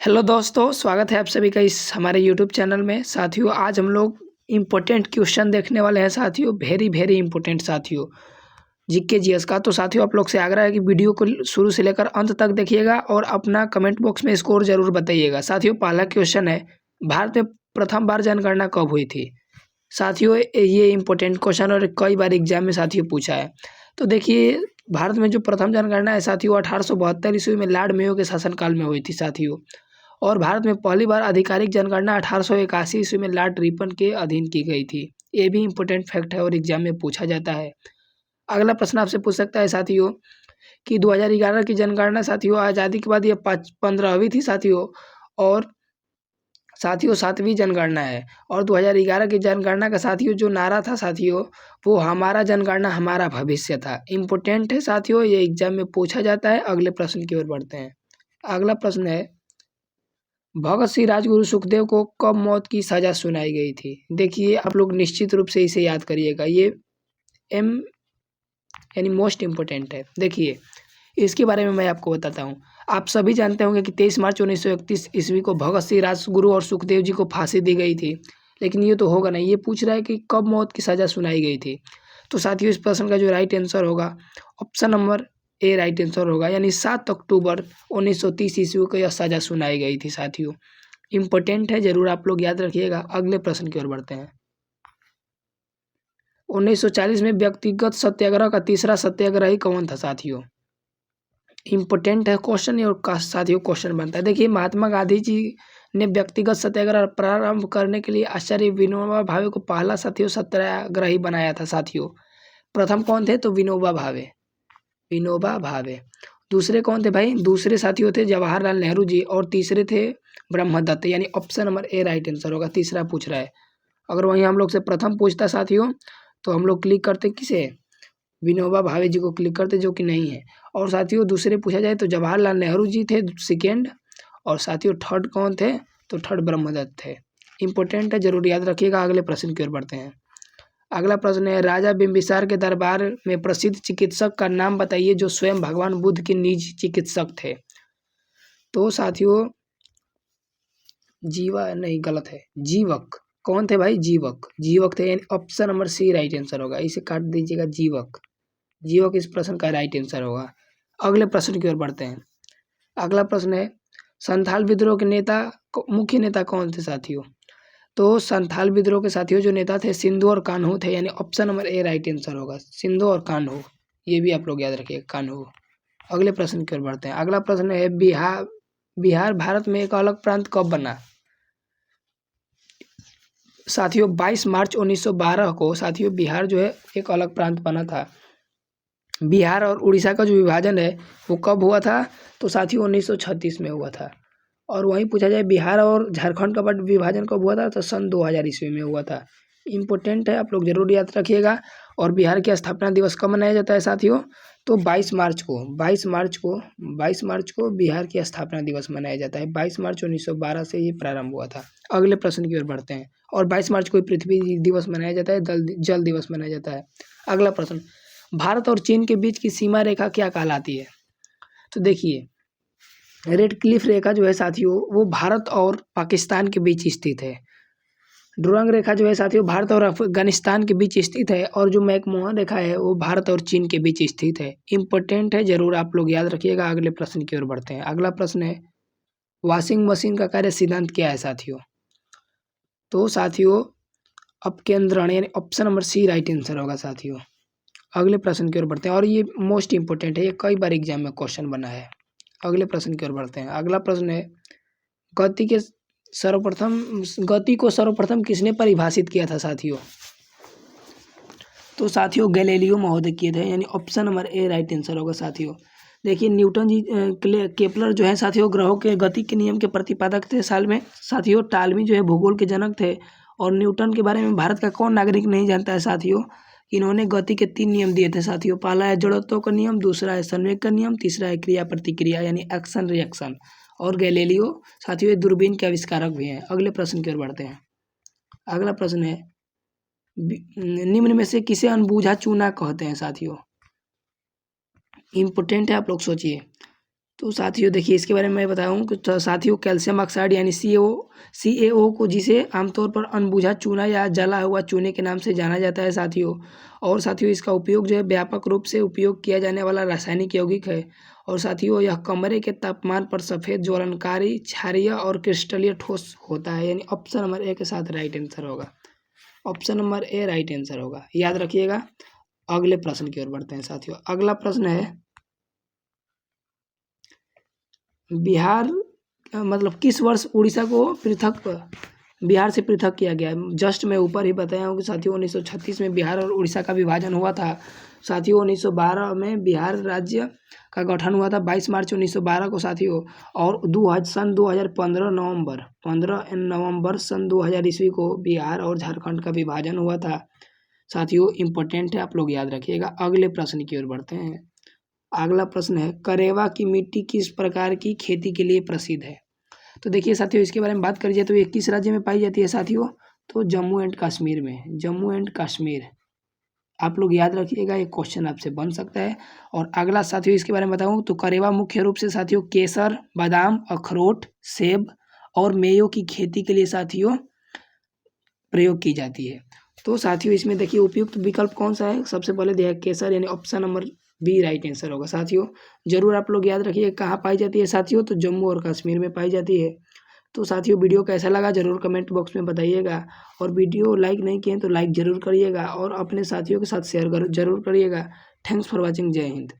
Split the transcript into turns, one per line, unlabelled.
Hello दोस्तों, स्वागत है आप सभी का इस हमारे यूट्यूब चैनल में। साथियों, आज हम लोग इम्पोर्टेंट क्वेश्चन देखने वाले हैं साथियों, वेरी वेरी इंपॉर्टेंट साथियों, जीके जीएस का। तो साथियों, आप लोग से आग्रह है कि वीडियो को शुरू से लेकर अंत तक देखिएगा और अपना कमेंट बॉक्स में स्कोर जरूर बताइएगा। साथियों, पहला क्वेश्चन है, भारत में प्रथम बार जनगणना कब हुई थी? साथियों, ये इम्पोर्टेंट क्वेश्चन और कई बार एग्जाम में साथियों पूछा है। तो देखिए, भारत में जो प्रथम जनगणना है साथियों 1872 ईस्वी में लॉर्ड मेयो के शासनकाल में हुई थी साथियों। और भारत में पहली बार आधिकारिक जनगणना 1881 ईस्वी में लॉर्ड रिपन के अधीन की गई थी। ये भी इम्पोर्टेंट फैक्ट है और एग्जाम में पूछा जाता है। अगला प्रश्न आपसे पूछ सकता है साथियों कि 2011 की जनगणना साथियों आज़ादी के बाद ये 15वीं थी साथियों, और साथियों 7वीं जनगणना है। और 2011 की जनगणना का साथियों जो नारा था साथियों, वो हमारा जनगणना हमारा भविष्य था। इम्पोर्टेंट है साथियों, ये एग्जाम में पूछा जाता है। अगले प्रश्न की ओर बढ़ते हैं। अगला प्रश्न है, भगत सिंह राजगुरु सुखदेव को कब मौत की सजा सुनाई गई थी? देखिए, आप लोग निश्चित रूप से इसे याद करिएगा, ये एम यानी मोस्ट इम्पोर्टेंट है। देखिए, इसके बारे में मैं आपको बताता हूँ। आप सभी जानते होंगे कि 23 मार्च 1931 ईस्वी को भगत सिंह राजगुरु और सुखदेव जी को फांसी दी गई थी। लेकिन ये तो होगा नहीं, ये पूछ रहा है कि कब मौत की सजा सुनाई गई थी। तो साथियों, इस प्रश्न का जो राइट आंसर होगा, option number A right answer होगा, यानी 7 अक्टूबर 1930 ईस्वी को यह सजा सुनाई गई थी साथियों। इम्पोर्टेंट है, जरूर आप लोग याद रखिएगा। अगले प्रश्न की ओर बढ़ते हैं। 1940 में व्यक्तिगत सत्याग्रह का तीसरा सत्याग्रही कौन था साथियों? इम्पोर्टेंट है क्वेश्चन, और साथियों क्वेश्चन बनता है। देखिए, महात्मा गांधी जी ने व्यक्तिगत सत्याग्रह प्रारंभ करने के लिए आचार्य विनोबा भावे को पहला साथियों सत्याग्रही बनाया था साथियों। प्रथम कौन थे? तो विनोबा भावे, विनोबा भावे। दूसरे कौन थे भाई? दूसरे साथियों थे जवाहरलाल नेहरू जी, और तीसरे थे ब्रह्मदत्त, यानी option number A right answer होगा। तीसरा पूछ रहा है। अगर वहीं हम लोग से प्रथम पूछता साथियों, तो हम लोग क्लिक करते किसे? विनोबा भावे जी को क्लिक करते, जो कि नहीं है। और साथियों दूसरे पूछा जाए तो जवाहरलाल नेहरू जी थे सेकेंड, और साथियों थर्ड कौन थे? तो थर्ड ब्रह्मदत्त थे। इंपॉर्टेंट है, जरूर याद रखिएगा। अगले प्रश्न की ओर बढ़ते हैं। अगला प्रश्न है, राजा बिम्बिसार के दरबार में प्रसिद्ध चिकित्सक का नाम बताइए जो स्वयं भगवान बुद्ध के निजी चिकित्सक थे। तो साथियों, जीवा नहीं, गलत है, जीवक। कौन थे भाई? जीवक, जीवक थे, यानी option number C right answer होगा। इसे काट दीजिएगा, जीवक, जीवक इस प्रश्न का राइट आंसर होगा। अगले प्रश्न की ओर बढ़ते हैं। अगला प्रश्न है, संथाल विद्रोह के नेता मुख्य नेता कौन थे साथियों? तो संथाल विद्रोह के साथियों जो नेता थे, सिंधु और कान्हू थे, यानी option number A right answer होगा, सिंधु और कान्हू। ये भी आप लोग याद रखिए, कान्हू। अगले प्रश्न की ओर बढ़ते हैं। अगला प्रश्न है, बिहार बिहार भारत में एक अलग प्रांत कब बना? साथियों 22 मार्च 1912 को साथियों बिहार जो है एक अलग प्रांत बना था। बिहार और उड़ीसा का जो विभाजन है वो कब हुआ था? तो साथियों 1936 में हुआ था। और वहीं पूछा जाए बिहार और झारखंड का विभाजन कब हुआ था? तो सन 2000 ईस्वी में हुआ था। इम्पोर्टेंट है, आप लोग जरूर याद रखिएगा। और बिहार की स्थापना दिवस कब मनाया जाता है साथियों? तो 22 मार्च को 22 मार्च को बिहार की स्थापना दिवस मनाया जाता है। 22 मार्च 1912 से ये प्रारंभ हुआ था। अगले प्रश्न की ओर बढ़ते हैं। और 22 मार्च को ही पृथ्वी दिवस मनाया जाता है, जल दिवस मनाया जाता है। अगला प्रश्न, भारत और चीन के बीच की सीमा रेखा क्या कहलाती है? तो देखिए, रेड क्लिफ रेखा जो है साथियों, वो भारत और पाकिस्तान के बीच स्थित है। डुरंग रेखा जो है साथियों, भारत और अफगानिस्तान के बीच स्थित है। और जो मैकमोहन रेखा है वो भारत और चीन के बीच स्थित है। इंपॉर्टेंट है, जरूर आप लोग याद रखिएगा। अगले प्रश्न की ओर बढ़ते हैं। अगला प्रश्न है, वॉशिंग मशीन का कार्य सिद्धांत क्या है साथियों? तो साथियों अपकेंद्रण, यानी option number C right answer होगा साथियों। अगले प्रश्न की ओर बढ़ते हैं, और ये मोस्ट इंपोर्टेंट है, ये कई बार एग्जाम में क्वेश्चन बना है। अगले प्रश्न की ओर बढ़ते हैं। अगला प्रश्न है, गति के सर्वप्रथम गति को सर्वप्रथम किसने परिभाषित किया था साथियों? तो साथियों गैलीलियो महोदय किए थे, यानी option number A right answer होगा साथियों। देखिए, न्यूटन जी केपलर जो है साथियों ग्रहों के गति के नियम के प्रतिपादक थे साल में। साथियों टालमी जो है भूगोल के जनक थे। और न्यूटन के बारे में भारत का कौन नागरिक नहीं जानता है साथियों? इन्होंने गति के 3 नियम दिए थे साथियों। पहला है जड़त्व का नियम, दूसरा है संवेग का नियम, तीसरा है क्रिया प्रतिक्रिया, यानी एक्शन रिएक्शन। और गैलीलियो साथियों ये दूरबीन के आविष्कारक भी हैं। अगले प्रश्न की ओर बढ़ते हैं। अगला प्रश्न है, निम्न में से किसे अनबूझा चूना कहते हैं साथियों? इंपॉर्टेंट है, आप लोग सोचिए। तो साथियों देखिए इसके बारे में मैं बताऊँ कि तो साथियों कैल्शियम ऑक्साइड यानी CaO को जिसे आमतौर पर अनबुझा चूना या जला हुआ चूने के नाम से जाना जाता है साथियों। और साथियों इसका उपयोग जो है व्यापक रूप से उपयोग किया जाने वाला रासायनिक यौगिक है। और साथियों यह कमरे के तापमान पर सफ़ेद ज्वलनकारी क्षारीय और क्रिस्टलीय ठोस होता है, यानी ऑप्शन नंबर ए के साथ राइट आंसर होगा। Option number A right answer होगा, याद रखिएगा। अगले प्रश्न की ओर बढ़ते हैं साथियों। अगला प्रश्न है बिहार मतलब किस वर्ष उड़ीसा को बिहार से पृथक किया गया। जस्ट मैं ऊपर ही बताया हूँ कि साथियों 1936 में बिहार और उड़ीसा का विभाजन हुआ था। साथियों 1912 में बिहार राज्य का गठन हुआ था 22 मार्च 1912 को साथियों। और 2015 नवंबर सन 2000 ईस्वी को बिहार और झारखंड का विभाजन हुआ था साथियों। इम्पोर्टेंट है, आप लोग याद रखिएगा। अगले प्रश्न की ओर बढ़ते हैं। अगला प्रश्न है करेवा की मिट्टी किस प्रकार की खेती के लिए प्रसिद्ध है। तो देखिए साथियों इसके बारे में बात करी जाए तो ये किस राज्य में पाई जाती है साथियों, तो जम्मू एंड कश्मीर में, जम्मू एंड कश्मीर। आप लोग याद रखिएगा, एक क्वेश्चन आपसे बन सकता है। और अगला साथियों इसके बारे में बताऊं तो करेवा मुख्य रूप से साथियों केसर, बादाम, अखरोट, सेब और मेयों की खेती के लिए साथियों प्रयोग की जाती है। तो साथियों इसमें देखिए उपयुक्त विकल्प कौन सा है, सबसे पहले दिया है केसर, यानी option number B right answer होगा साथियों। जरूर आप लोग याद रखिए कहाँ पाई जाती है साथियों, तो जम्मू और कश्मीर में पाई जाती है। तो साथियों वीडियो कैसा लगा जरूर कमेंट बॉक्स में बताइएगा। और वीडियो लाइक नहीं किए तो लाइक जरूर करिएगा और अपने साथियों के साथ शेयर जरूर करिएगा। Thanks for watching. जय हिंद।